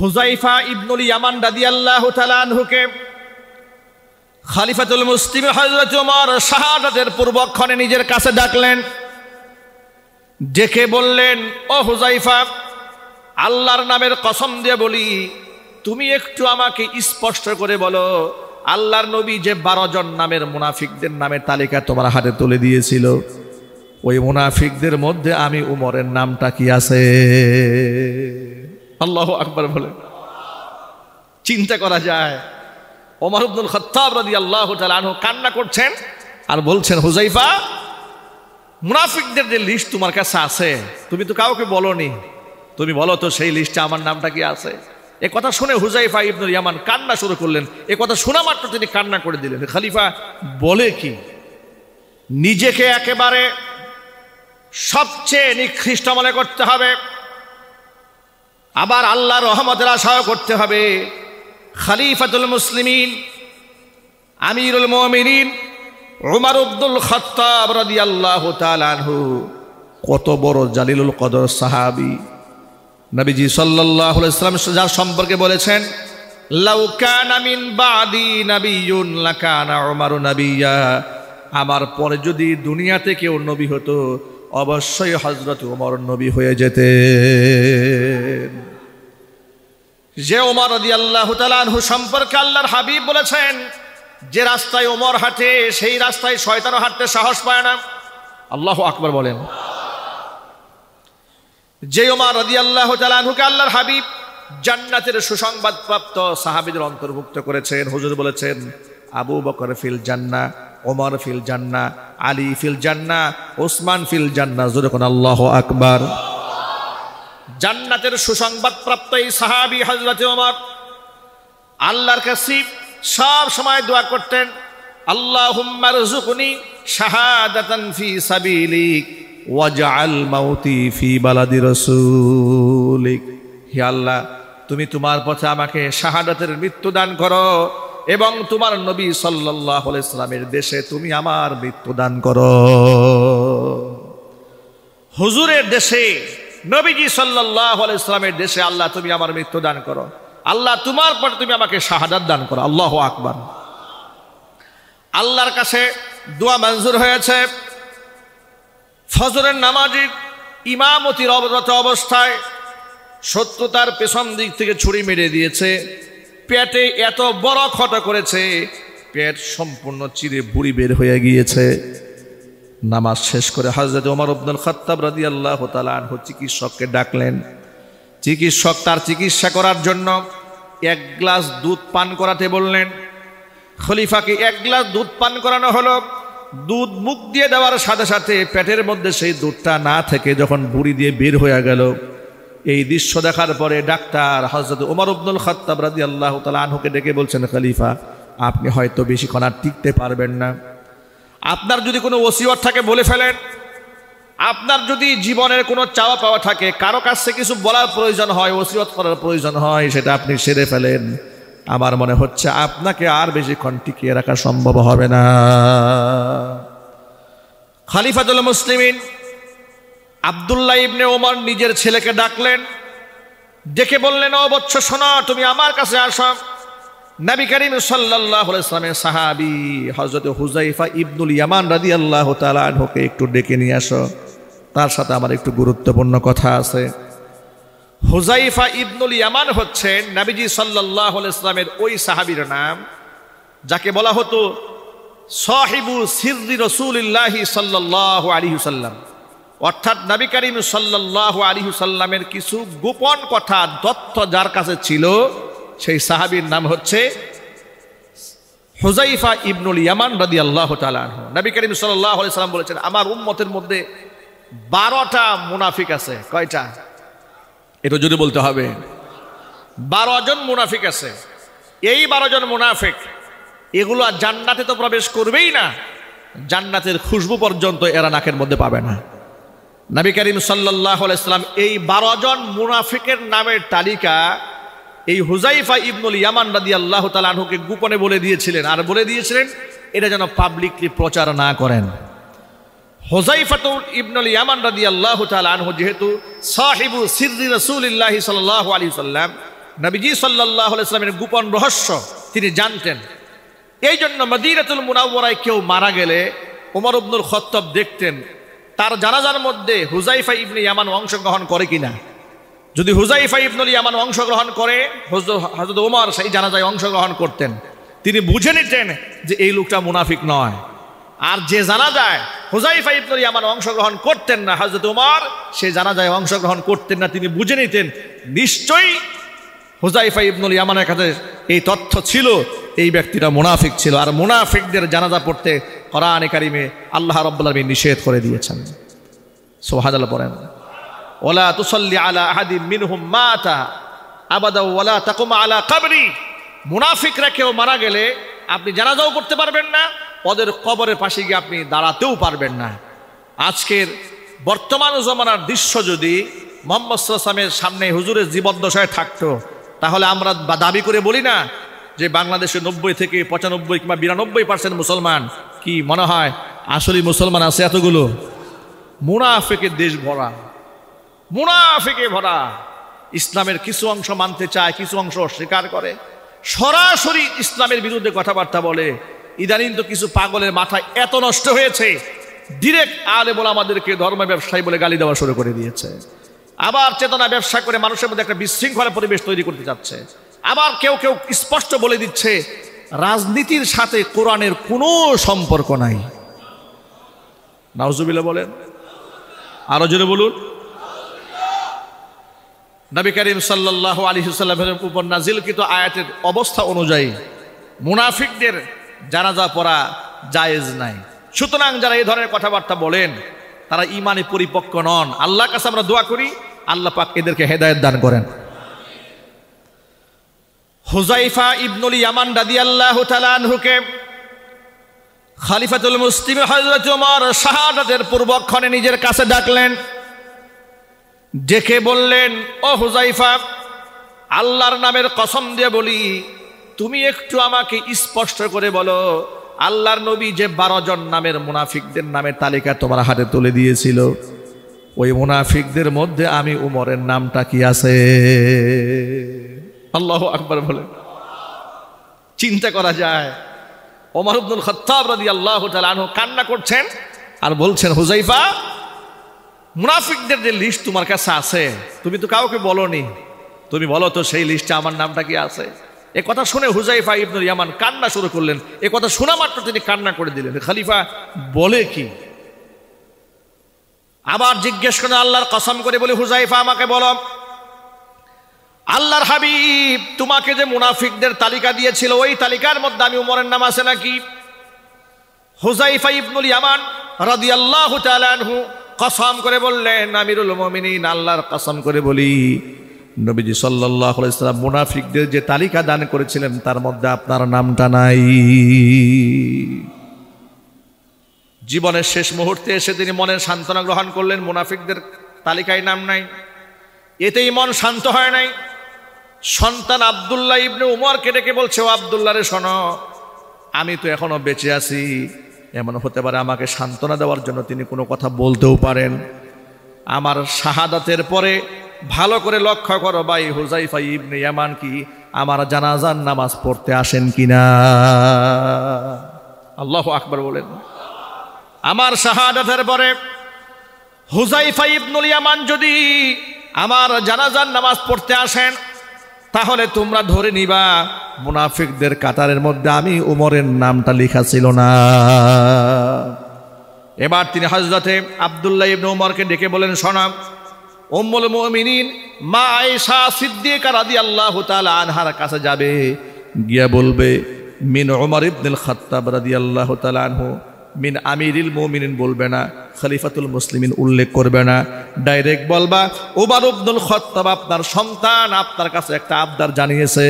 হুযায়ফা ইবনুল ইয়ামান রাদিয়াল্লাহু তাআলা আনহুকে খলিফাতুল মুসলিমিন হযরত ওমর শাহাদাতের পূর্বক্ষণে নিজের কাছে ডাকলেন, ডেকে বললেন, ও হুযায়ফা, আল্লাহর নামের কসম দিয়ে বলি, তুমি একটু আমাকে স্পষ্ট করে বলো, আল্লাহর নবী যে 12 জন নামের মুনাফিকদের নামের তালিকা তোমার হাতে তুলে দিয়েছিল, ওই মুনাফিকদের মধ্যে আমি উমরের নামটা কি আছে? আল্লাহু আকবার বলে। চিন্তা করা যায়, ওমর ইবনুল খাত্তাব রাদিয়াল্লাহু তাআলা আনহু কান্না করছেন আর বলছেন, হুযায়ফা, মুনাফিকদের যে লিস্ট তোমার কাছে আছে, তুমি তো কাউকে বলোনি, তুমি বলো তো সেই লিস্টে আমার নামটা কি আছে? এ কথা শুনে হুযায়ফা ইবনুল ইয়ামান কান্না শুরু করলেন। এ কথা শোনা মাত্র তিনি কান্না করে দিলেন। খলিফা বলে কি, নিজেকে একেবারে সবচেয়ে নিকৃষ্ট মনে করতে হবে, আবার আল্লাহর রহমতের আশাও করতে হবে। খলিফাতুল মুসলিমিন আমিরুল মুমিনিন উমর ইবনুল খাত্তাব রাদিয়াল্লাহু তাআলা আনহু কত বড় জালিলুল কদর সাহাবী। নবীজি সাল্লাল্লাহু আলাইহি ওয়াসাল্লাম যার সম্পর্কে বলেছেন, লাউ কানা মিন বাদি নাবিয়্যুন লাকানা উমরু নাবিয়্যা, আমার পরে যদি দুনিয়াতে কেউ নবী হতো, অবশ্যই হযরত ওমর নবী হয়ে যেতেন। যে ওমর রাদিয়াল্লাহু তাআলা আনহু সম্পর্কে আল্লাহর হাবিব বলেছেন, যে রাস্তায় ওমর হাঁটে সেই রাস্তায় শয়তানও হাঁটতে সাহস পায় না। আল্লাহু আকবার বলেন। যে ওমর রাদিয়াল্লাহু তাআলা আনহুকে আল্লাহর হাবিব জান্নাতের সুসংবাদ প্রাপ্ত সাহাবীদের অন্তর্ভুক্ত করেছেন। হুজুর বলেছেন, আবু বকর ফিল জান্নাহ, ওমর ফিল জান্নাহ, আলী ফিল জান্নাহ, ওসমান ফিল জান্নাহ। যখন আল্লাহু আকবার। জান্নাতের সুসংবাদ প্রাপ্ত এই সাহাবী হযরত ওমর আল্লাহর কাছে সব সময় দোয়া করতেন, আল্লাহুম্মা রযুকনি শাহাদাতান ফি সাবিলিক ওয়াজআল মাউতি ফি বালাদি রাসূলিক। হে আল্লাহ, তুমি তোমার পথে আমাকে শাহাদাতের মৃত্যু দান করো এবং তোমার নবী সাল্লাল্লাহু আলাইহি সাল্লামের দেশে তুমি আমার মৃত্যু দান করো। হুজুরের দেশে, নবীজি সাল্লাল্লাহু আলাইহি সাল্লামের দেশে আল্লাহ তুমি আমার মৃত্যু দান করো, আল্লাহ তোমার পর তুমি আমাকে শাহাদাত দান করো। আল্লাহু আকবার। আল্লাহর কাছে দোয়া মঞ্জুর হয়েছে। ফজরের নামাজে ইমামতির অবরত অবস্থায় শত্রু তার পেছন দিক থেকে ছুরি মেরে দিয়েছে, পেটে এত বড় ক্ষত করেছে, পেট সম্পূর্ণ চিরে বুড়ি বের হয়ে গিয়েছে। নামাজ শেষ করে হযরত ওমর ইবনুল খাত্তাব রাদিয়াল্লাহু তাআলা আনহু চিকিৎসককে ডাকলেন। চিকিৎসক তার চিকিৎসা করার জন্য 1 গ্লাস দুধ পান করাতে বললেন। খলিফাকে 1 গ্লাস দুধ পান করানো হলো। দুধ মুখ দিয়ে দেওয়ার সাথে সাথে পেটের মধ্যে সেই দুধটা না থেকে যখন বুড়ি দিয়ে বের হয়ে গেল, এই দৃশ্য দেখার পরে ডাক্তার হযরত ওমর ইবনুল খাত্তাব রাদিয়াল্লাহু তাআলা আনহুকে ডেকে বলছেন, খলিফা, আপনি হয়তো বেশিক্ষণ আর টিকতে পারবেন না, আপনার যদি কোনো ওসিয়ত থাকে বলে ফেলেন, আপনার যদি জীবনের কোনো চাওয়া পাওয়া থাকে, কারো কাছে কিছু বলার প্রয়োজন হয়, ওসিয়ত করার প্রয়োজন হয়, সেটা আপনি সেরে ফেলেন। আমার মনে হচ্ছে আপনাকে আর বেশিক্ষণ টিকিয়ে রাখা সম্ভব হবে না। খলিফাতুল মুসলিমিন আব্দুল্লাহ ইবনে ওমর নিজের ছেলেকে ডাকলেন, ডেকে বললেন, ও বৎস শোনো, তুমি আমার কাছে আসো। নবী করিম সাল্লাল্লাহু আলাইহি ওয়াসাল্লামের সাহাবী হযরত হুযায়ফা ইবনুল ইয়ামান রাদিয়াল্লাহু তাআলা আনহুকে একটু ডেকে নিয়ে আসো, তার সাথে আমার একটু গুরুত্বপূর্ণ কথা আছে। হুযায়ফা ইবনুল ইয়ামান হচ্ছেন নবীজি সাল্লাল্লাহু আলাইহি ওয়াসাল্লামের ওই সাহাবীর নাম যাকে বলা হতো সাহিবু সিররি রাসূলিল্লাহি সাল্লাল্লাহু আলাইহি ওয়াসাল্লাম, অর্থাৎ নবী করিম সাল্লাল্লাহু আলাইহি ওয়াসাল্লামের কিছু গোপন কথা, তথ্য যার কাছে ছিল, সেই সাহাবীর নাম হচ্ছে হুযায়ফা ইবনুল ইয়ামান রাদিয়াল্লাহু তাআলা আনহু। নবী করিম সাল্লাল্লাহু আলাইহি ওয়াসাল্লাম বলেছেন, আমার উম্মতের মধ্যে 12টা মুনাফিক আছে। কয়টা? এটা যদি বলতে হবে, 12 জন মুনাফিক আছে। এই 12 জন মুনাফিক, এগুলো আর জান্নাতে তো প্রবেশ করবেই না, জান্নাতের খুশবু পর্যন্ত এরা নাকের মধ্যে পাবে না। নবী করিম সাল্লাল্লাহু আলাইহি ওয়াসাল্লাম এই 12 জন মুনাফিকের নামের তালিকা এই হুযায়ফা ইবনুল ইয়ামান রাদিয়াল্লাহু তাআলা আনহুকে গোপনে বলে দিয়েছিলেন, আর বলে দিয়েছিলেন এটা যেন পাবলিকলি প্রচার না করেন। হুযায়ফা ইবনুল ইয়ামান রাদিয়াল্লাহু তাআলা আনহু যেহেতু সাহিবু সিররি রাসূলিল্লাহি সাল্লাল্লাহু আলাইহি ওয়াসাল্লাম, নবীজি সাল্লাল্লাহু আলাইহি ওয়াসাল্লামের গোপন রহস্য তিনি জানতেন। এই জন্য মদিনাতুল মুনাওয়ারায় কেউ মারা গেলে ওমর ইবনুল খাত্তাব দেখতেন তার জানাজার মধ্যে হুযায়ফা ইবনে ইয়ামান অংশগ্রহণ করে কিনা। যদি হুযায়ফা ইবনুল ইয়ামান অংশগ্রহণ করে, হযরত ওমর সেই জানাজায় অংশগ্রহণ করতেন। তিনি বুঝে নিতেন যে এই লোকটা মুনাফিক নয়। আর যে জানাজায় হুযায়ফা ইবনুল ইয়ামান অংশগ্রহণ করতেন না, হযরত ওমর সেই জানাজায় অংশগ্রহণ করতেন না। তিনি বুঝে নিতেন নিশ্চয়ই হুযায়ফা ইবনুল ইয়ামানের কাছে এই তথ্য ছিল, এই ব্যক্তিটা মুনাফিক ছিল। আর মুনাফিকদের জানাজা পড়তে কোরআনে কারিমে আল্লাহ রাব্বুল আলামিন নিষেধ করে দিয়েছেন। সুবহানাল্লাহ পড়েন, ওয়ালা তুসাল্লি আলা আহাদিন মিনহুম মাতা আবাদা ওয়ালা তাকুম আলা কবরি। মুনাফিকরা কেউ মারা গেলে আপনি জানাজাও করতে পারবেন না, ওদের কবরের পাশে গিয়ে আপনি দাঁড়াতেও পারবেন না। আজকের বর্তমান জমানার দৃশ্য যদি মুহাম্মদ সাল্লাল্লাহু আলাইহি ওয়াসাল্লামের সামনে হুজুরের জীবদ্দশায় থাকতো, তাহলে আমরা দাবি করে বলি না যে বাংলাদেশে 90 থেকে 95 কিংবা 92% মুসলমান। কি মনে হয় আসলে মুসলমান আছে এতগুলো? মুনাফিকের দেশ ভরা, মুনাফিকে ভরা। ইসলামের কিছু অংশ মানতে চায়, কিছু অংশ অস্বীকার করে, সরাসরি ইসলামের বিরুদ্ধে কথাবার্তা বলে। ইদানিং তো কিছু পাগলের মাথায় এত নষ্ট হয়েছে, ডিরেক্ট আলেম ওলামাদেরকে ধর্ম ব্যবসায়ী বলে গালি দেওয়া শুরু করে দিয়েছে। আবার চেতনা ব্যবসা করে মানুষের মধ্যে একটা বিশৃঙ্খলা পরিবেশ তৈরি করতে যাচ্ছে। আবার কেউ কেউ স্পষ্ট বলে দিচ্ছে রাজনীতির সাথে কোরআনের কোনো সম্পর্ক নাই। নাউজুবিল্লাহ বলেন, আরো জোরে বলুন। নবী করিম সাল্লাল্লাহু আলাইহি ওয়াসাল্লামের উপর নাজিলকৃত আয়াতের অবস্থা অনুযায়ী মুনাফিকদের জানাজা পড়া জায়েজ নাই। সুতরাং যারা এই ধরনের কথাবার্তা বলেন তারা ঈমানে পরিপক্ক নন। আল্লাহর কাছে আমরা দোয়া করি আল্লাহ পাক এদেরকে হেদায়েত দান করেন। হুযায়ফা ইবনুল ইয়ামান রাদিয়াল্লাহু তাআলা আনহুকে খলিফাতুল মুসলিমিন হযরত ওমর শাহাদাতের পূর্বক্ষণে নিজের কাছে ডাকলেন, ডেকে বললেন, ও হুযায়ফা, আল্লাহর নামের কসম দিয়ে বলি, তুমি একটু আমাকে স্পষ্ট করে বলো, আল্লাহর নবী যে 12 জন নামের মুনাফিকদের নামের তালিকা তোমার হাতে তুলে দিয়েছিল, ওই মুনাফিকদের মধ্যে আমি উমরের নামটা কি আছে? আল্লাহু আকবার বলেন। চিন্তা করা যায়, ওমর ইবনুল খাত্তাব রাদিয়াল্লাহু তাআলা আনহু কান্না করছেন আর বলছেন, হুযায়ফা, মুনাফিকদের যে লিস্ট তোমার কাছে আছে, তুমি তো কাউকে বলোনি, তুমি বলো তো সেই লিস্টে আমার নামটা কি আছে? এ কথা শুনে হুযায়ফা ইবনুল ইয়ামান কান্না শুরু করলেন। এ কথা শোনা মাত্র তিনি কান্না করে দিলেন, খলিফা বলে কি? আবার জিজ্ঞেস করেন, আল্লাহর কসম করে বলি হুযায়ফা আমাকে বলো, আল্লাহর হাবিব তোমাকে যে মুনাফিকদের তালিকা দিয়েছিল ওই তালিকার মধ্যে আমি উমরের নাম আছে নাকি? হুযায়ফা ইবনুল ইয়ামান রাদিয়াল্লাহু তাআলা আনহু কসম করে বললেন, আমিরুল মুমিনিন, আল্লাহর কসম করে বলি, নবীজি সাল্লাল্লাহু আলাইহি ওয়াসাল্লাম মুনাফিকদের যে তালিকা দান করেছিলেন তার মধ্যে আপনার নামটা নাই। জীবনের শেষ মুহূর্তে এসে তিনি মনের সান্ত্বনা গ্রহণ করলেন, মুনাফিকদের তালিকায় নাম নাই। এতেই মন শান্ত হয় নাই। সন্তান আব্দুল্লাহ ইবনে উমরকে ডেকে বলছে, ও আব্দুল্লাহ রে, শোনো, আমি তো এখনো বেঁচে আছি, এমন হতে পারে আমাকে সান্ত্বনা দেওয়ার জন্য তিনি কোনো কথা বলতেও পারেন। আমার শাহাদাতের পরে ভালো করে লক্ষ্য করো ভাই, হুযায়ফা ইবনে ইয়ামান কি আমার জানাজার নামাজ পড়তে আসেন কিনা? আল্লাহু আকবার বলেন। আমার শাহাদাতের পরে হুযায়ফা ইবনুল ইয়ামান যদি আমার জানাজার নামাজ পড়তে আসেন, তাহলে তোমরা ধরে নিবা মুনাফিকদের কাতারের মধ্যে আমি উমরের নামটা লেখা ছিল না। এবার তিনি হযরতে আব্দুল্লাহ ইবনে উমরকে ডেকে বলেন, শোনা, উম্মুল মুমিনিন মা আয়েশা সিদ্দিকা রাদিয়াল্লাহু তাআলা আনহার কাছে যাবে, গিয়া বলবে, মিন উমর ইবনুল খাত্তাব রাদিয়াল্লাহু তাআলা আনহু, মিন আমিরুল মুমিনিন বলবে না, খলিফাতুল মুসলিমিন উল্লেখ করবে না, ডাইরেক্ট বলবা উমর ইবনুল খাত্তাব আপনার সন্তান আপনার কাছে একটা আবদার জানিয়েছে,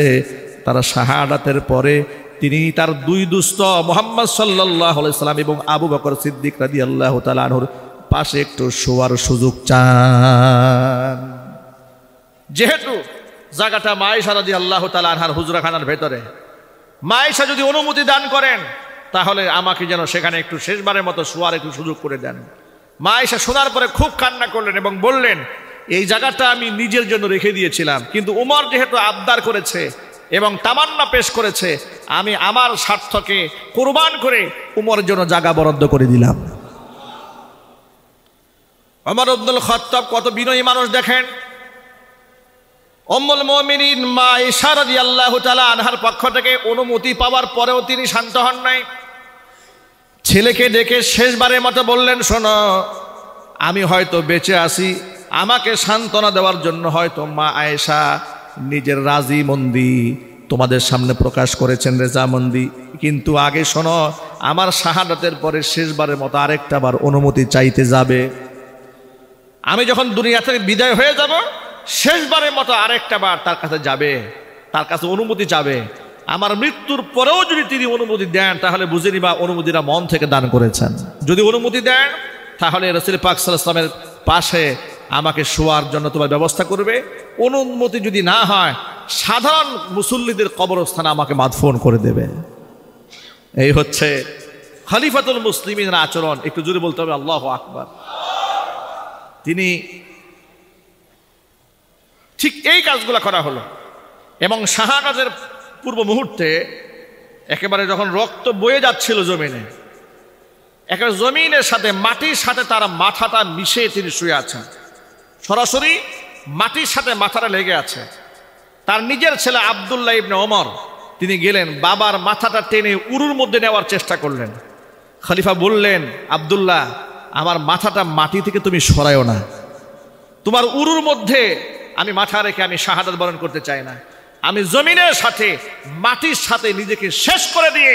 তার শাহাদাতের পরে তিনি তার দুই দুস্থ মুহাম্মদ সাল্লাল্লাহু আলাইহি সাল্লাম এবং আবু বকর সিদ্দিক রাদিয়াল্লাহু তাআলা আনহুর পাশে একটু শোয়ার সুযোগ চান। যেহেতু জায়গাটা মা আয়েশা রাদিয়াল্লাহু তাআলা আনহার হুজরাখানার ভেতরে, মা আয়েশা যদি অনুমতি দান করেন তাহলে আমাকে যেন সেখানে একটু শেষবারের মতো শোয়ার একটু সুযোগ করে দেন। মা আয়েশা শোনার পরে খুব কান্না করলেন এবং বললেন, এই জায়গাটা আমি নিজের জন্য রেখে দিয়েছিলাম, কিন্তু উমর যেহেতু আবদার করেছে এবং তামান্না পেশ করেছে, আমি আমার স্বার্থকে কুরবান করে উমরের জন্য জায়গা বরাদ্দ করে দিলাম। ওমর ইবনুল খাত্তাব কত বিনয়ী মানুষ দেখেন। উম্মুল মুমিনিন মা আয়েশা রাদিয়াল্লাহু তাআলা আনহার পক্ষ থেকে অনুমতি পাওয়ার পরেও তিনি শান্ত হন নাই। ছেলেকে ডেকে শেষবারের মতো বললেন, শোনো, আমি হয়তো বেঁচে আছি, আমাকে সান্ত্বনা দেওয়ার জন্য হয়তো মা আয়েশা নিজের রাজিমন্দি তোমাদের সামনে প্রকাশ করেছেন, রেজামন্দি, কিন্তু আগে শোনো, আমার শাহাদাতের পরে শেষবারের মতো আরেকটা বার অনুমতি চাইতে যাবে। আমি যখন দুনিয়া থেকে বিদায় হয়ে যাব, শেষবারের মতো আরেকটা বার তার কাছে যাবে, তার কাছে অনুমতি চাবে। আমার মৃত্যুর পরেও যদি তিনি অনুমতি দেন, তাহলে বুঝে নিবা অনুমতিটা মন থেকে দান করেছেন। যদি অনুমতি দেন, তাহলে রাসূল পাক সাল্লাল্লাহু আলাইহি ওয়াসাল্লামের পাশে আমাকে শোয়ার জন্য তোমার ব্যবস্থা করবে। অনুমতি যদি না হয়, সাধারণ মুসল্লিদের কবরস্থানে আমাকে মাদফন করে দেবে। এই হচ্ছে খলিফাতুল মুসলিমিনের আচরণ। একটু জোরে বলতে হবে আল্লাহু আকবার। তিনি ঠিক এই কাজগুলো করা হলো, এবং শাহাদাতের পূর্ব মুহূর্তে একেবারে যখন রক্ত বয়ে যাচ্ছিল জমিনে, একেবারে জমিনের সাথে মাটির সাথে তার মাথাটা মিশে তিনি শুয়ে আছেন, সরাসরি মাটির সাথে মাথাটা লেগে আছে। তার নিজের ছেলে আব্দুল্লাহ ইবনে ওমর তিনি গেলেন, বাবার মাথাটা টেনে উরুর মধ্যে নেওয়ার চেষ্টা করলেন। খলিফা বললেন, আব্দুল্লাহ, আমার মাথাটা মাটি থেকে তুমি সরায়ও না, তোমার উরুর মধ্যে আমি মাথা রেখে আমি শাহাদাত বরণ করতে চাই না। আমি জমিনের সাথে মাটির সাথে নিজেকে শেষ করে দিয়ে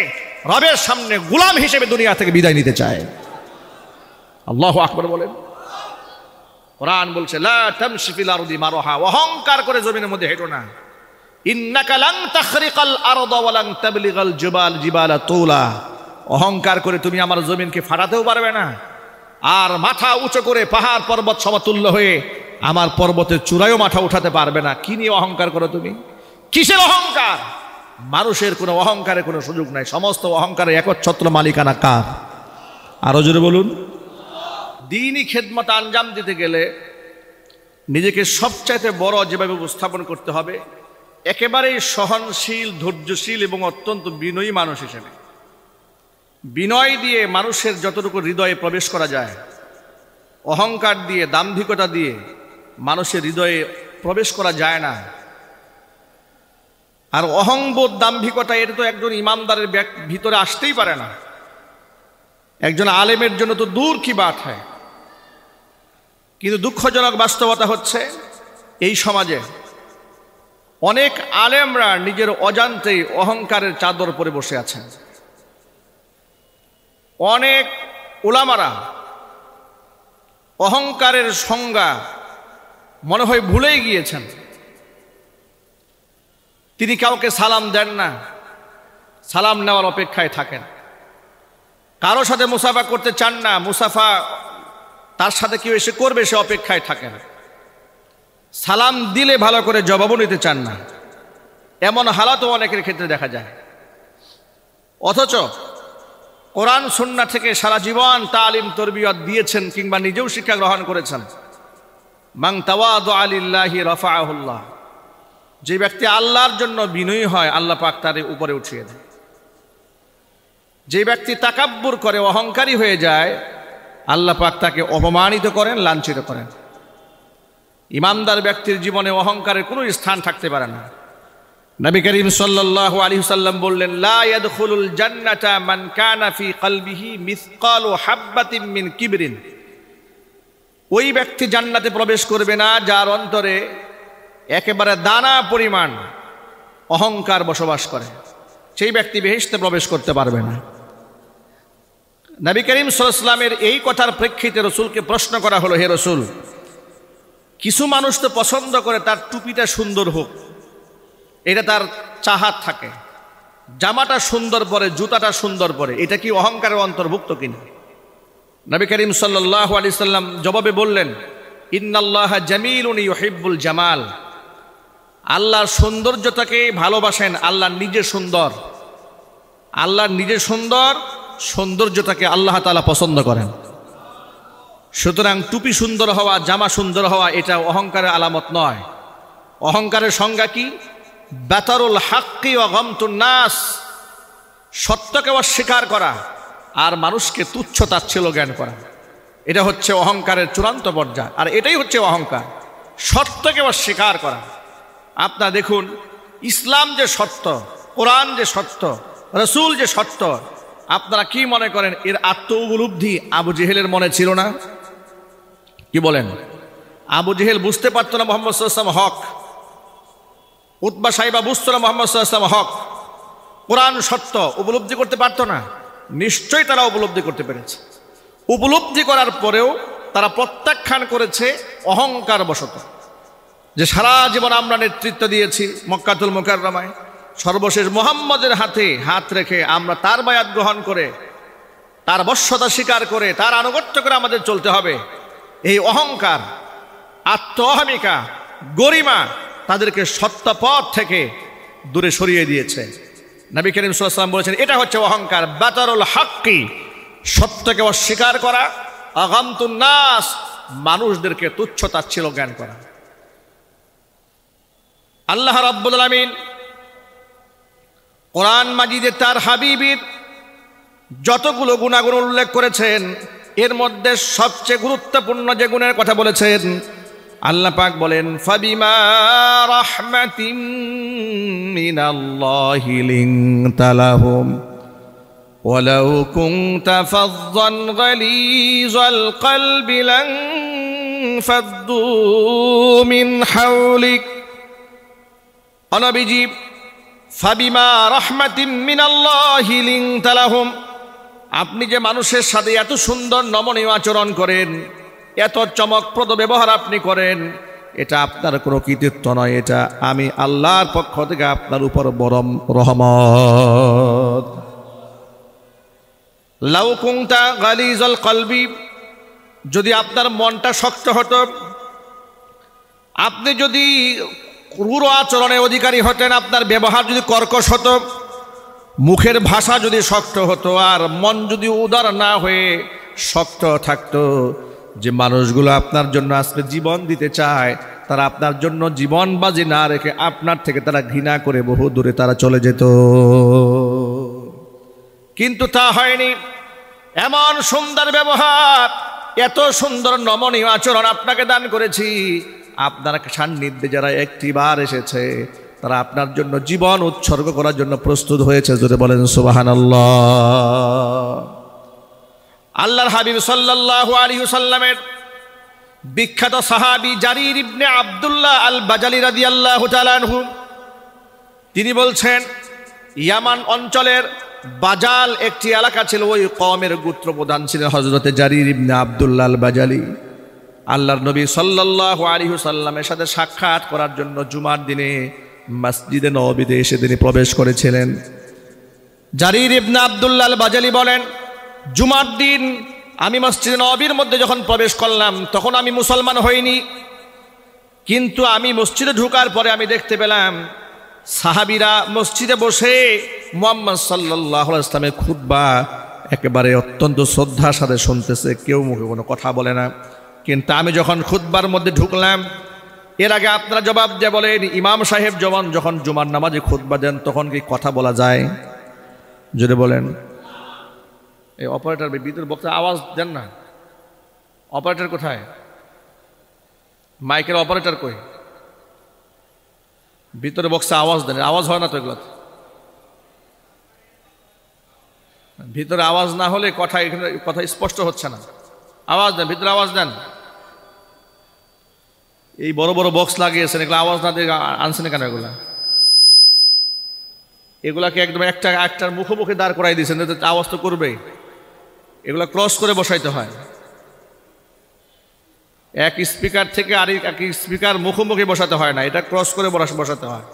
রবের সামনে গোলাম হিসেবে দুনিয়া থেকে বিদায় নিতে চাই। আল্লাহু আকবার বলেন। কোরআন বলছে, লা তামশি ফিল আরদি মারহা, অহংকার করে জমিনের মধ্যে হেঁটো না। ইন্নাকা লান তাখরিকাল আরদা ওয়া লান তাবলিগাল জিবালা তুলা, অহংকার করে তুমি আমার জমিনকে ফাটাতেও পারবে না, আর মাথা উঁচু করে পাহাড় পর্বত সমতুল্য হয়ে আমার পর্বতের চূড়ায়ও মাথা উঠাতে পারবে না। কি নিয়ে অহংকার করো তুমি? কিসের অহংকার? মানুষের কোনো অহংকারের কোনো সুযোগ নাই, সমস্ত অহংকারের একচ্ছত্র মালিকানা কার? আরো জোরে বলুন। দ্বীনি খেদমত আঞ্জাম দিতে গেলে নিজেকে সবচাইতে বড় যেভাবে উপস্থাপন করতে হবে, একেবারেই সহনশীল, ধৈর্যশীল এবং অত্যন্ত বিনয়ী মানুষ হিসেবে। বিনয় দিয়ে মানুষের যতটুকু হৃদয়ে প্রবেশ করা যায়, অহংকার দিয়ে, দাম্ভিকতা দিয়ে মানুষের হৃদয়ে প্রবেশ করা যায় না। আর অহংবোধ, দাম্ভিকতা, এটা তো একজন ইমানদারের ভিতরে আসতেই পারে না। একজন আলেমের জন্য তো দূর কি বাত হয়। কিন্তু দুঃখজনক বাস্তবতা হচ্ছে, এই সমাজে অনেক আলেমরা নিজের অজান্তেই অহংকারের চাদর পরে বসে আছেন। অনেক উলামারা অহংকারের সংজ্ঞা মনে হয় ভুলেই গিয়েছেন। তিনি কাউকে সালাম দেন না, সালাম নেওয়ার অপেক্ষায় থাকেন। কারো সাথে মুসাফা করতে চান না, মুসাফা তার সাথে কেউ এসে করবে সে অপেক্ষায় থাকেন। সালাম দিলে ভালো করে জবাবও নিতে চান না, এমন হালাতও অনেকের ক্ষেত্রে দেখা যায়। অথচ কোরআন সুন্নাহ থেকে সারা জীবন তালিম তরবিয়ত দিয়েছেন, কিংবা নিজেও শিক্ষা গ্রহণ করেছেন। মান তাওয়াদুআ লিল্লাহি রাফাআহুল্লাহ, যে ব্যক্তি আল্লাহর জন্য বিনয়ী হয়, আল্লাহ পাক তার উপরে উঠিয়ে দেয়। যে ব্যক্তি তাকাব্বুর করে, অহংকারী হয়ে যায়, আল্লাহ পাক তাকে অপমানিত করেন, লাঞ্ছিত করেন। ইমানদার ব্যক্তির জীবনে অহংকারের কোনো স্থান থাকতে পারে না। নবী করিম সাল্লাল্লাহু আলাইহি ওয়াসাল্লাম বললেন, লা ইয়াদখুলুল জান্নাতা মান কানা ফি কলবিহি মিসকালু হাববাতিন মিন কিবরিন, ওই ব্যক্তি জান্নাতে প্রবেশ করবে না যার অন্তরে একেবারে দানা পরিমাণ অহংকার বসবাস করে। সেই ব্যক্তি বেহেশতে প্রবেশ করতে পারবে না। নবী করিম সাল্লাল্লাহু আলাইহি ওয়াসাল্লামের এই কথার প্রেক্ষিতে রসুলকে প্রশ্ন করা হলো, হে রসুল, কিছু মানুষ তো পছন্দ করে তার টুপিটা সুন্দর হোক, এটা তার চাহাত থাকে, জামাটা সুন্দর পরে, জুতাটা সুন্দর পরে, এটা কি অহংকারের অন্তর্ভুক্ত কিনা? নবী করিম সাল্লাল্লাহু আলাইহি ওয়াসাল্লাম জবাবে বললেন, ইন্নাল্লাহা জামিলুন ইউহিব্বুল জামাল, আল্লাহ সৌন্দর্যটাকে ভালোবাসেন, আল্লাহ নিজে সুন্দর, আল্লাহ নিজে সুন্দর, সৌন্দর্যটাকে আল্লাহ তাআলা পছন্দ করেন। সুতরাং টুপি সুন্দর হওয়া, জামা সুন্দর হওয়া এটা অহংকারের আলামত নয়। অহংকারের সংজ্ঞা কি? বাতারুল হাক্কি ওয়া গামতুন নাস, সত্যকে অস্বীকার করা আর মানুষকে তুচ্ছ তাচ্ছিল্য জ্ঞান করা, এটা হচ্ছে অহংকারের চূড়ান্ত পর্যায়। আর এটাই হচ্ছে অহংকার, সত্যকে অস্বীকার করা। আপনারা দেখুন, ইসলাম যে সত্য, কোরআন যে সত্য, রসুল যে সত্য, আপনারা কি মনে করেন এর আত্ম উপলব্ধি আবু জেহেলের মনে ছিল না? কি বলেন? আবু জেহেল বুঝতে পারতো না মুহাম্মদ সাল্লাল্লাহু আলাইহি ওয়াসাল্লাম হক? উতবা সাইবা বুঝতো না মুহাম্মদ সাল্লাল্লাহু আলাইহি ওয়াসাল্লাম হক? কোরআন সত্য উপলব্ধি করতে পারতো না? নিশ্চয়ই তারা উপলব্ধি করতে পেরেছে। উপলব্ধি করার পরেও তারা প্রত্যাখ্যান করেছে অহংকার বশত, যে সারা জীবন আমরা নেতৃত্ব দিয়েছি মক্কাতুল মুকাররমায়, সর্বশেষ মুহাম্মদের হাতে হাত রেখে আমরা তার বায়াত গ্রহণ করে, তার বশ্যতা স্বীকার করে, তার আনুগত্য করে আমাদের চলতে হবে। এই অহংকার, আত্ম অহমিকা, গরিমা তাদেরকে সত্য পথ থেকে দূরে সরিয়ে দিয়েছে। নবী করিম সাল্লাল্লাহু আলাইহি ওয়াসাল্লাম বলেছেন এটা হচ্ছে অহংকার, বাতারুল হাক্কি, সত্যকে অস্বীকার করা, আগামতুন নাস, মানুষদেরকে তুচ্ছ তাচ্ছিল্য জ্ঞান করা। আল্লাহ রাব্বুল আলামিন কোরআন মাজিদে তার হাবিবের যতগুলো গুণাগুণ উল্লেখ করেছেন, এর মধ্যে সবচেয়ে গুরুত্বপূর্ণ যে গুণের কথা বলেছেন, আল্লাহ পাক বলেন ফাবিমা রাহমাতিম মিনাল্লাহি লিনতা লাহুম ওয়ালাউ কুনতা ফাযযান গালিযাল কলবি লানফাদ্দু মিন হাওলিক। নবীজি, ফাবিমা রাহমাতিম মিনাল্লাহি লিনতা লাহুম, আপনি যে মানুষের সাথে এত সুন্দর নমনীয় আচরণ করেন, এত চমকপ্রদ ব্যবহার আপনি করেন, এটা আপনার কোনো কৃতিত্ব নয়, এটা আমি আল্লাহর পক্ষ থেকে আপনার উপর বড় রহমত। লাউ কুনতা গালিজাল কলবি, যদি আপনার মনটা শক্ত হতো, আপনি যদি ক্রূর আচরণের অধিকারী হতেন, আপনার ব্যবহার যদি কর্কশ হতো, মুখের ভাষা যদি শক্ত হতো, আর মন যদি উদার না হয়ে শক্ত থাকতো, যে মানুষগুলো আপনার জন্য আজকে জীবন দিতে চায়, তারা আপনার জন্য জীবন বাজি না রেখে আপনার থেকে তারা ঘৃণা করে বহু দূরে তারা চলে যেত। কিন্তু তা হয়নি। এমন সুন্দর ব্যবহার, এত সুন্দর নমনীয় আচরণ আপনাকে দান করেছি, আপনার সান্নিধ্যে যারা একটিবার এসেছে তারা আপনার জন্য জীবন উৎসর্গ করার জন্য প্রস্তুত হয়েছে। যদি বলেন সুবহানাল্লাহ। আল্লাহর হাবিব সাল্লাল্লাহু আলাইহি ওয়াসাল্লামের বিখ্যাত সাহাবী জারির ইবনে আব্দুল্লাহ আল বাজালি রাদিয়াল্লাহু তাআলা আনহু, তিনি বলছেন, ইয়ামান অঞ্চলের বাজাল একটি এলাকা ছিল, ওই কওমের গোত্র প্রধান ছিলেন হযরতে জারির ইবনে আব্দুল্লাহ আল বাজালি। আল্লাহর নবী সাল্লাল্লাহু আলাইহি ওয়াসাল্লামের সাথে সাক্ষাৎ করার জন্য জুমার দিনে মসজিদে নববীতে এসে তিনি প্রবেশ করেছিলেন। জারির ইবনে আব্দুল্লাহ আল বাজালি বলেন, জুমার দিন আমি মসজিদে নববীর মধ্যে যখন প্রবেশ করলাম, তখন আমি মুসলমান হইনি, কিন্তু আমি মসজিদে ঢোকার পরে আমি দেখতে পেলাম সাহাবীরা মসজিদে বসে মুহাম্মদ সাল্লাল্লাহু আলাইহি ওয়াসাল্লামের খুতবা একেবারে অত্যন্ত শ্রদ্ধার সাথে শুনতেছে, কেউ মুখে কোনো কথা বলে না। কিন্তু আমি যখন খুতবার মধ্যে ঢুকলাম, এর আগে আপনারা জবাব দিয়ে বলেন, ইমাম সাহেব যখন জুমার নামাজে খুতবা দেন তখন কি কথা বলা যায়? যদি বলেন। এই অপারেটর ভিতরে বক্তা আওয়াজ দেন না। অপারেটর কোথায়? মাইকের অপারেটর কই? ভিতরে বক্সে আওয়াজ দেন, আওয়াজ হয় না তো এগুলো। ভিতরে আওয়াজ না হলে কথা স্পষ্ট হচ্ছে না। আওয়াজ দেন, ভিতরে আওয়াজ দেন। এই বড় বড় বক্স লাগিয়েছেন, এগুলো আওয়াজ না দিয়ে আনছেন কেন? এগুলাকে একদম একটার মুখোমুখি দাঁড় করাই দিয়েছেন, আওয়াজ তো করবেই। এগুলো ক্রস করে বসাইতে হয়। এক স্পিকার থেকে আরেক স্পিকার মুখোমুখি বসাতে হয় না, এটা ক্রস করে বসাতে হয়।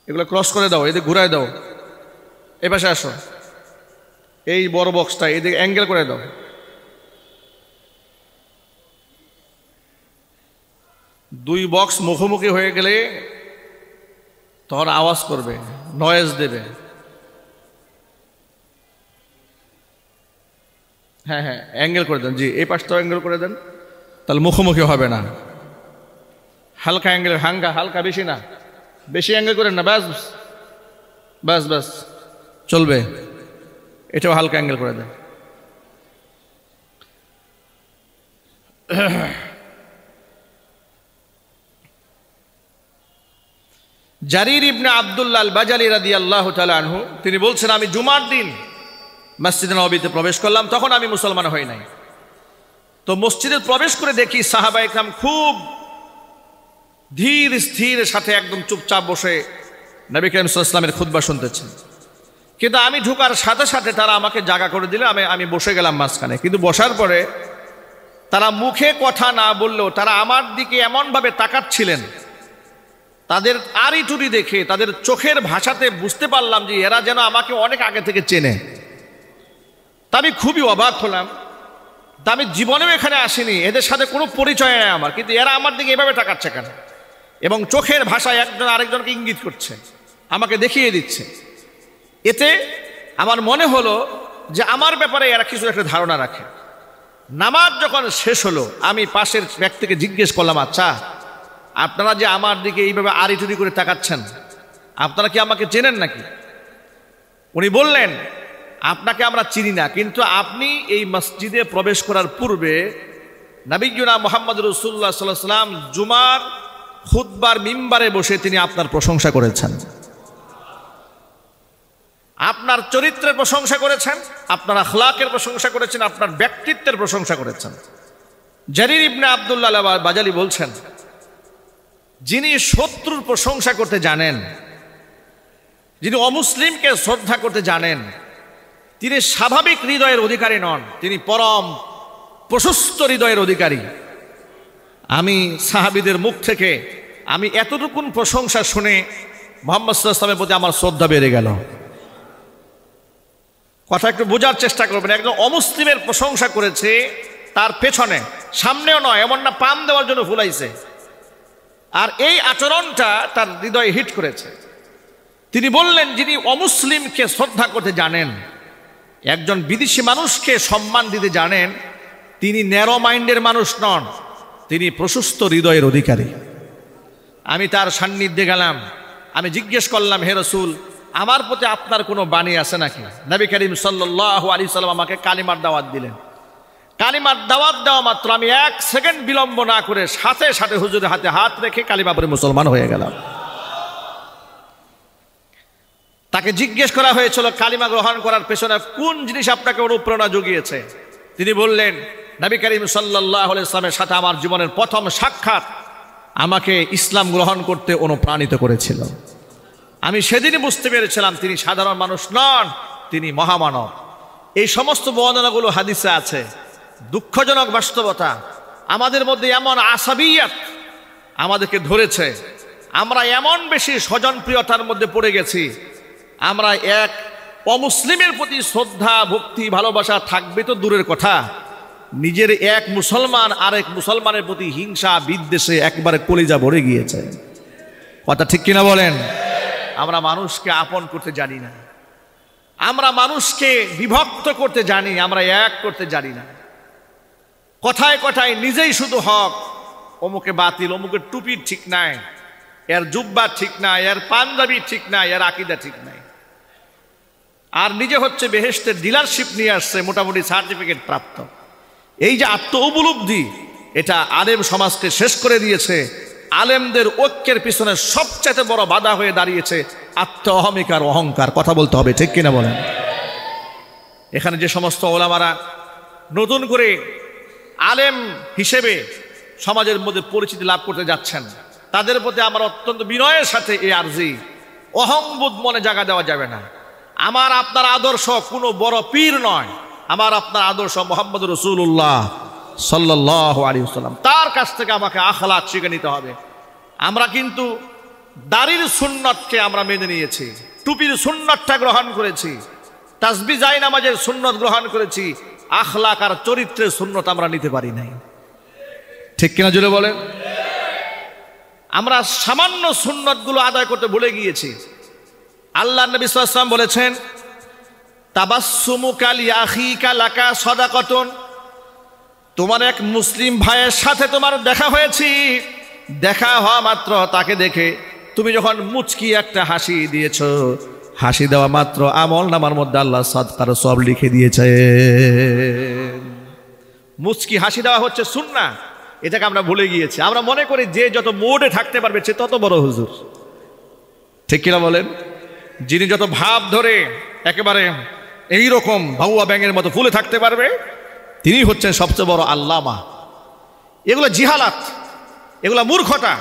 এগুলো ক্রস করে দাও, এদিকে ঘুরাই দাও, এ পাশে আসো। এই বড় বক্সটা এদিকে অ্যাঙ্গেল করে দাও। দুই বক্স মুখোমুখি হয়ে গেলে তখন আওয়াজ করবে, নয়েজ দেবে। হ্যাঁ হ্যাঁ, অ্যাঙ্গেল করে দেন, জি এই পাশটাও অ্যাঙ্গেল করে দেন, তাহলে মুখোমুখি হবে না। হালকা অ্যাঙ্গেল, হালকা, বেশি না, বেশি অ্যাঙ্গেল করেন না, ব্যাস ব্যাস ব্যাস চলবে। এটাও হালকা অ্যাঙ্গেল করে দেন। জারির ইবনে আব্দুল্লাহ আল বাজালি রাদিয়াল্লাহু তাআলা আনহু তিনি বলছেন, আমি জুমার দিন মসজিদে নববীতে প্রবেশ করলাম, তখন আমি মুসলমান হই নাই। তো মসজিদে প্রবেশ করে দেখি সাহাবা ইকরাম খুব ধীর স্থির সাথে একদম চুপচাপ বসে নবী করিম সাল্লাল্লাহু আলাইহি ওয়াসাল্লামের খুতবা শুনতেছেন। কিন্তু আমি ঢোকার সাথে সাথে তারা আমাকে জায়গা করে দিলে আমি বসে গেলাম মাঝখানে। কিন্তু বসার পরে তারা মুখে কথা না বললেও তারা আমার দিকে এমনভাবে তাকাচ্ছিলেন, তাদের আড়িটুরি দেখে তাদের চোখের ভাষাতে বুঝতে পারলাম যে এরা যেন আমাকে অনেক আগে থেকে চেনে। তা আমি খুবই অবাক হলাম। তা আমি জীবনেও এখানে আসিনি, এদের সাথে কোনো পরিচয় নেই আমার, কিন্তু এরা আমার দিকে এভাবে তাকাচ্ছে কেন? এবং চোখের ভাষায় একজন আরেকজনকে ইঙ্গিত করছে, আমাকে দেখিয়ে দিচ্ছে। এতে আমার মনে হলো যে আমার ব্যাপারে এরা কিছু একটা ধারণা রাখে। নামাজ যখন শেষ হলো আমি পাশের ব্যক্তিকে জিজ্ঞেস করলাম, আচ্ছা আপনারা যে আমার দিকে এইভাবে আড়িটুরি করে তাকাচ্ছেন, আপনারা কি আমাকে চেনেন নাকি? উনি বললেন, আপনাকে আমরা চিনি না, কিন্তু আপনি এই মসজিদে প্রবেশ করার পূর্বে নবিয়ুনা মুহাম্মদ রাসূলুল্লাহ সাল্লাল্লাহু আলাইহি ওয়াসাল্লাম জুমার খুতবার মিম্বারে বসে তিনি আপনার প্রশংসা করেছেন, আপনার চরিত্রের প্রশংসা করেছেন, আপনার আখলাকের প্রশংসা করেছেন, আপনার ব্যক্তিত্বের প্রশংসা করেছেন। জারির ইবনে আব্দুল্লাহ আল বাজালি বলছেন, যিনি শত্রুর প্রশংসা করতে জানেন, যিনি অমুসলিমকে শ্রদ্ধা করতে জানেন, তিনি স্বাভাবিক হৃদয়ের অধিকারী নন, তিনি পরম প্রশস্ত হৃদয়ের অধিকারী। আমি সাহাবীদের মুখ থেকে আমি এতটুকুন প্রশংসা শুনে মুহাম্মদ সাল্লাল্লাহু আলাইহি ওয়াসাল্লামের প্রতি আমার শ্রদ্ধা বেড়ে গেল। কথা একটু বোঝার চেষ্টা করবেন। একজন অমুসলিমের প্রশংসা করেছে, তার পেছনে, সামনেও নয়, এমন না পাম দেওয়ার জন্য ফুলাইছে, আর এই আচরণটা তার হৃদয়ে হিট করেছে। তিনি বললেন, যিনি অমুসলিমকে শ্রদ্ধা করতে জানেন, একজন বিদেশি মানুষকে সম্মান দিতে জানেন, তিনি ন্যারো মাইন্ডের মানুষ নন, তিনি প্রশস্ত হৃদয়ের অধিকারী। আমি তার সান্নিধ্যে গেলাম, আমি জিজ্ঞেস করলাম, হে রাসূল, আমার প্রতি আপনার কোনো বাণী আছে নাকি? নবী করিম সাল্লাল্লাহু আলাইহি সাল্লাম আমাকে কালিমার দাওয়াত দিলেন। কালিমার দাওয়াত দেওয়া মাত্র আমি 1 সেকেন্ড বিলম্ব না করে সাথে সাথে হুজুরের হাতে হাত রেখে কালিমা পড়ে মুসলমান হয়ে গেলাম। তাকে জিজ্ঞেস করা হয়েছিল কালিমা গ্রহণ করার পেছনে কোন জিনিস আপনাকে অনুপ্রেরণা জুগিয়েছে? তিনি বললেন, নবী করিম সাল্লাল্লাহু আলাইহি সাল্লামের সাথে আমার জীবনের প্রথম সাক্ষাৎ আমাকে ইসলাম গ্রহণ করতে অনুপ্রাণিত করেছিল। আমি সেদিনই বুঝতে পেরেছিলাম তিনি সাধারণ মানুষ নন, তিনি মহামানব। এই সমস্ত বর্ণনাগুলো হাদিসে আছে। দুঃখজনক বাস্তবতা, আমাদের মধ্যে এমন আসাবিয়াত আমাদেরকে ধরেছে, আমরা এমন বেশি স্বজনপ্রিয়তার মধ্যে পড়ে গেছি, আমরা এক অমুসলিমের প্রতি শ্রদ্ধা ভক্তি ভালোবাসা থাকবে তো দূরের কথা, নিজের এক মুসলমান আরেক মুসলমানের প্রতি হিংসা বিদ্বেষে একবারে কলিজা ভরে গিয়েছে। কথা ঠিক কিনা বলেন? আমরা মানুষকে আপন করতে জানি না, আমরা মানুষকে বিভক্ত করতে জানি, আমরা এক করতে জানি না। কথায় কথায় নিজেই শুধু হক, অমুকে বাতিল, অমুকের টুপি ঠিক নাই, এর জুব্বা ঠিক নাই, এর পাঞ্জাবি ঠিক নাই, এর আকীদা ঠিক নাই, আর নিজে হচ্ছে বেহেশতের ডিলারশিপ নিয়ে আসছে, মোটামুটি সার্টিফিকেট প্রাপ্ত। এই যে আত্ম উপলব্ধি, এটা আলেম সমাজকে শেষ করে দিয়েছে। আলেমদের ঐক্যের পিছনে সবচেয়ে বড় বাধা হয়ে দাঁড়িয়েছে আত্ম অহমিকার, অহংকার। কথা বলতে হবে, ঠিক কিনা বলেন? এখানে যে সমস্ত ওলামারা নতুন করে আলেম হিসেবে সমাজের মধ্যে পরিচিতি লাভ করতে যাচ্ছেন, তাদের প্রতি আমার অত্যন্ত বিনয়ের সাথে এই আরজি, অহংবোধ মনে জায়গা দেওয়া যাবে না। আমার আপনার আদর্শ কোনো বড় পীর নয়, আমার আপনার আদর্শ মুহাম্মদ রাসূলুল্লাহ সাল্লাল্লাহু আলাইহি ওয়াসাল্লাম। তার কাছ থেকে আমাকে আখলাক শিখে নিতে হবে। আমরা কিন্তু দাড়ির সুন্নতকে আমরা মেনে নিয়েছি, টুপির সুন্নতটা গ্রহণ করেছি, তাসবিহ জায়নামাজের সুন্নত গ্রহণ করেছি, আখলাক আর চরিত্রের সুন্নত আমরা নিতে পারি নাই। ঠিক কিনা জোরে বলেন? আমরা সামান্য সুন্নতগুলো আদায় করতে ভুলে গিয়েছি। আল্লাহ নবী সাল্লাল্লাহু আলাইহি ওয়াসাল্লাম বলেছেন, তাবাসসুমুকা লিআখিকা লাকা সাদাকাতুন, তোমার এক মুসলিম ভাইয়ের সাথে তোমার দেখা হয়েছে, দেখা হওয়া মাত্র তাকে দেখে তুমি যখন মুচকি একটা হাসি দিয়েছ, হাসি দেওয়া মাত্র আমল নামার মধ্যে আল্লাহ সাদকার সব লিখে দিয়েছে। মুচকি হাসি দেওয়া হচ্ছে সুন্নাহ, এটাকে আমরা ভুলে গিয়েছি। আমরা মনে করি যে যত মোডে থাকতে পারবে সে তত বড় হুজুর, ঠিক কিনা বলেন? যিনি যত ভাব ধরে একেবারে এইরকম ভাউয়া ব্যাঙের মতো ফুলে থাকতে পারবে তিনি হচ্ছেন সবচেয়ে বড় আল্লামা। এগুলো জিহালাত, এগুলো মূর্খতা,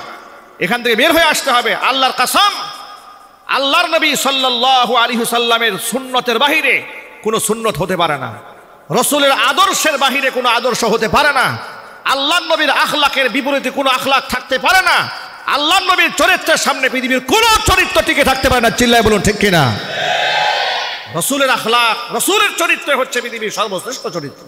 এখান থেকে বের হয়ে আসতে হবে। আল্লাহর কসম, আল্লাহর নবী সাল্লাল্লাহু আলাইহি ওয়াসাল্লামের সুন্নতের বাহিরে কোনো সুন্নত হতে পারে না, রাসূলের আদর্শের বাহিরে কোনো আদর্শ হতে পারে না, আল্লাহর নবীর আখলাকের বিপরীতে কোনো আখলাক থাকতে পারে না, আল্লাহর নবীর চরিত্রের সামনে পৃথিবীর কোনো চরিত্র টিকে থাকতে পারে না। চিল্লায় বলুন ঠিক কিনা? রাসূলের আখলাক, রাসূলের চরিত্র হচ্ছে পৃথিবীর সর্বশ্রেষ্ঠ চরিত্র।